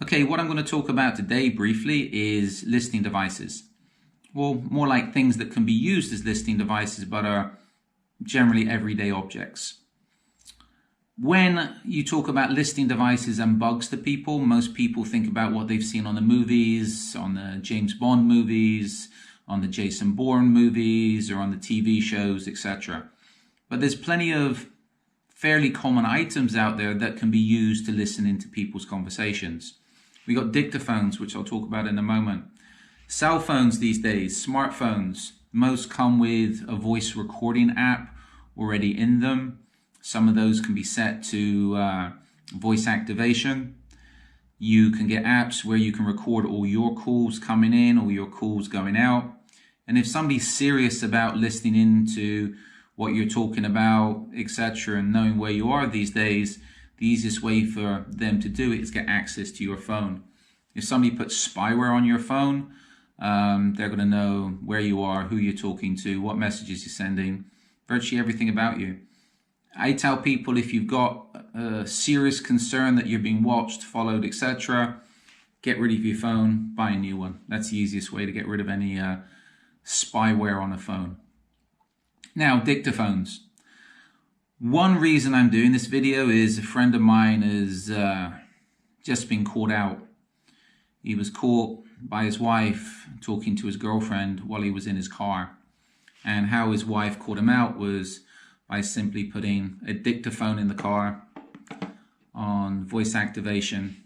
Okay, what I'm going to talk about today briefly is listening devices. Well, more like things that can be used as listening devices but are generally everyday objects. When you talk about listening devices and bugs to people, most people think about what they've seen on the movies, on the James Bond movies, on the Jason Bourne movies, or on the TV shows, etc. But there's plenty of fairly common items out there that can be used to listen into people's conversations. We got dictaphones, which I'll talk about in a moment. Cell phones these days, smartphones, most come with a voice recording app already in them. Some of those can be set to voice activation. You can get apps where you can record all your calls coming in, all your calls going out. And if somebody's serious about listening into what you're talking about, etc., and knowing where you are these days, the easiest way for them to do it is get access to your phone. If somebody puts spyware on your phone, they're going to know where you are, who you're talking to, what messages you're sending, virtually everything about you. I tell people, if you've got a serious concern that you're being watched, followed, etc., get rid of your phone, buy a new one. That's the easiest way to get rid of any spyware on a phone. Now, dictaphones. One reason I'm doing this video is a friend of mine has just been caught out. He was caught by his wife talking to his girlfriend while he was in his car. And how his wife caught him out was by simply putting a dictaphone in the car on voice activation.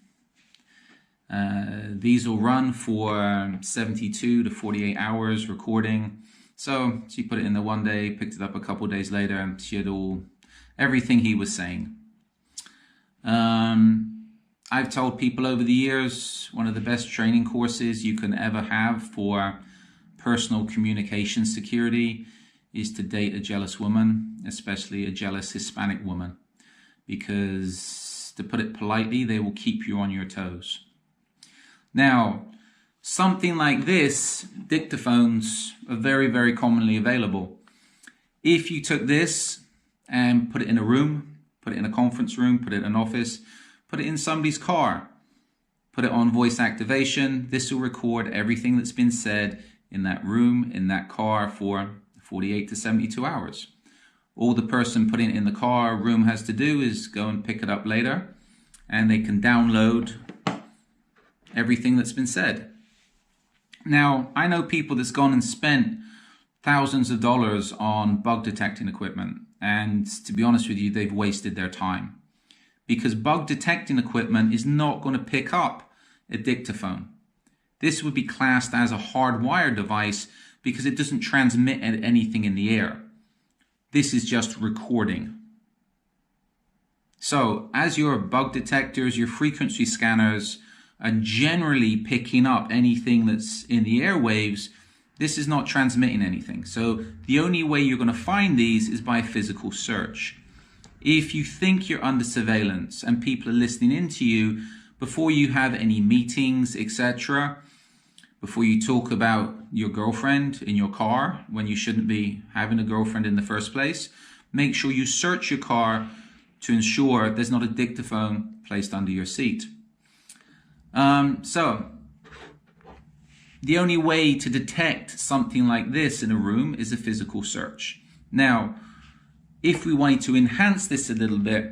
These will run for 72 to 48 hours recording. So she put it in there one day, picked it up a couple of days later, and she had everything he was saying. I've told people over the years, one of the best training courses you can ever have for personal communication security is to date a jealous woman, especially a jealous Hispanic woman, because to put it politely, they will keep you on your toes. Now, something like this, dictaphones are very, very commonly available. If you took this and put it in a room, put it in a conference room, put it in an office, put it in somebody's car, put it on voice activation, this will record everything that's been said in that room, in that car for 48 to 72 hours. All the person putting it in the car room has to do is go and pick it up later, and they can download everything that's been said. Now, I know people that's gone and spent thousands of dollars on bug detecting equipment, and to be honest with you, they've wasted their time. Because bug detecting equipment is not going to pick up a dictaphone. This would be classed as a hardwired device because it doesn't transmit anything in the air. This is just recording. So as your bug detectors, your frequency scanners are generally picking up anything that's in the airwaves, this is not transmitting anything. So the only way you're going to find these is by a physical search. If you think you're under surveillance and people are listening into you before you have any meetings, etc., before you talk about your girlfriend in your car when you shouldn't be having a girlfriend in the first place, make sure you search your car to ensure there's not a dictaphone placed under your seat. So the only way to detect something like this in a room is a physical search. Now, if we wanted to enhance this a little bit,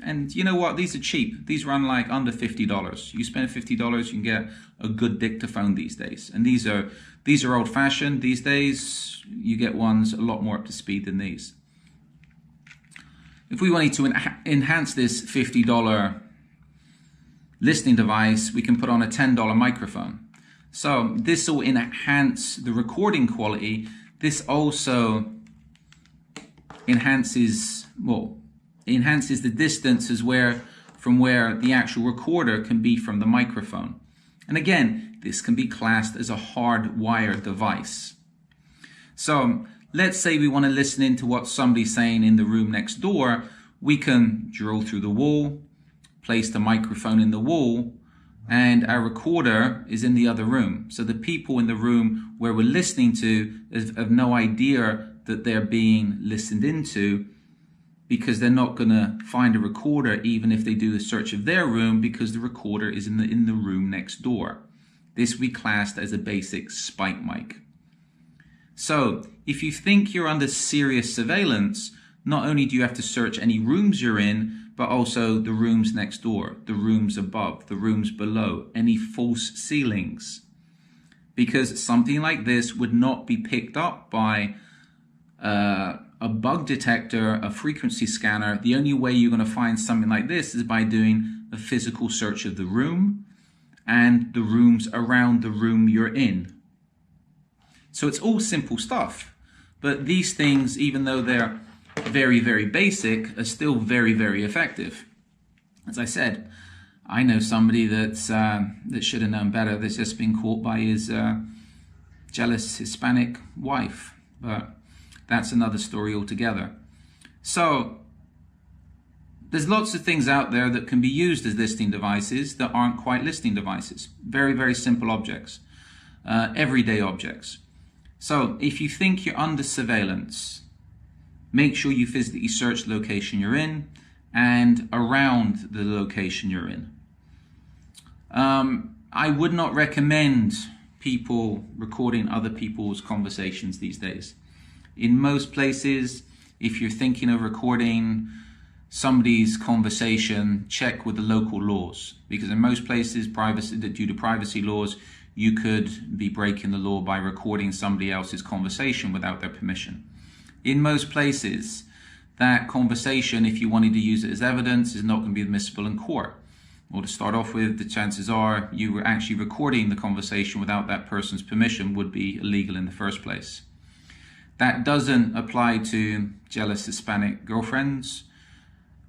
and you know what, these are cheap. These run like under $50. You spend $50, you can get a good dictaphone these days. And these are old-fashioned. These days, you get ones a lot more up to speed than these. If we wanted to enhance this $50 listening device, we can put on a $10 microphone. So this will enhance the recording quality. This also enhances the distance from where the actual recorder can be from the microphone. And again, this can be classed as a hardwired device. So let's say we want to listen into what somebody's saying in the room next door. We can drill through the wall, place the microphone in the wall, and our recorder is in the other room. So the people in the room where we're listening to have no idea that they're being listened into, because they're not going to find a recorder even if they do a search of their room, because the recorder is in the room next door. This we classed as a basic spike mic. So if you think you're under serious surveillance, not only do you have to search any rooms you're in, but also the rooms next door, the rooms above, the rooms below, any false ceilings. Because something like this would not be picked up by a bug detector, a frequency scanner. The only way you're going to find something like this is by doing a physical search of the room and the rooms around the room you're in. So it's all simple stuff, but these things, even though they're very, very basic, are still very, very effective. As I said, I know somebody that should have known better, that's just been caught by his jealous Hispanic wife, but that's another story altogether. So there's lots of things out there that can be used as listening devices that aren't quite listening devices. Very, very simple objects, everyday objects. So if you think you're under surveillance, make sure you physically search the location you're in and around the location you're in. I would not recommend people recording other people's conversations these days. In most places, if you're thinking of recording somebody's conversation, check with the local laws, because in most places, due to privacy laws, you could be breaking the law by recording somebody else's conversation without their permission. In most places, that conversation, if you wanted to use it as evidence, is not going to be admissible in court. Or to start off with, the chances are you were actually recording the conversation without that person's permission would be illegal in the first place. That doesn't apply to jealous Hispanic girlfriends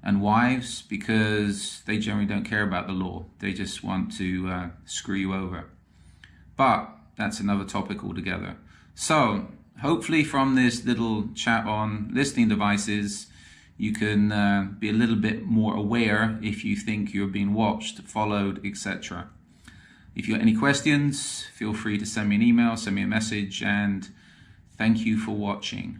and wives, because they generally don't care about the law. They just want to screw you over. But that's another topic altogether. So hopefully from this little chat on listening devices, you can be a little bit more aware if you think you're being watched, followed, etc. If you have any questions, feel free to send me an email, send me a message, and thank you for watching.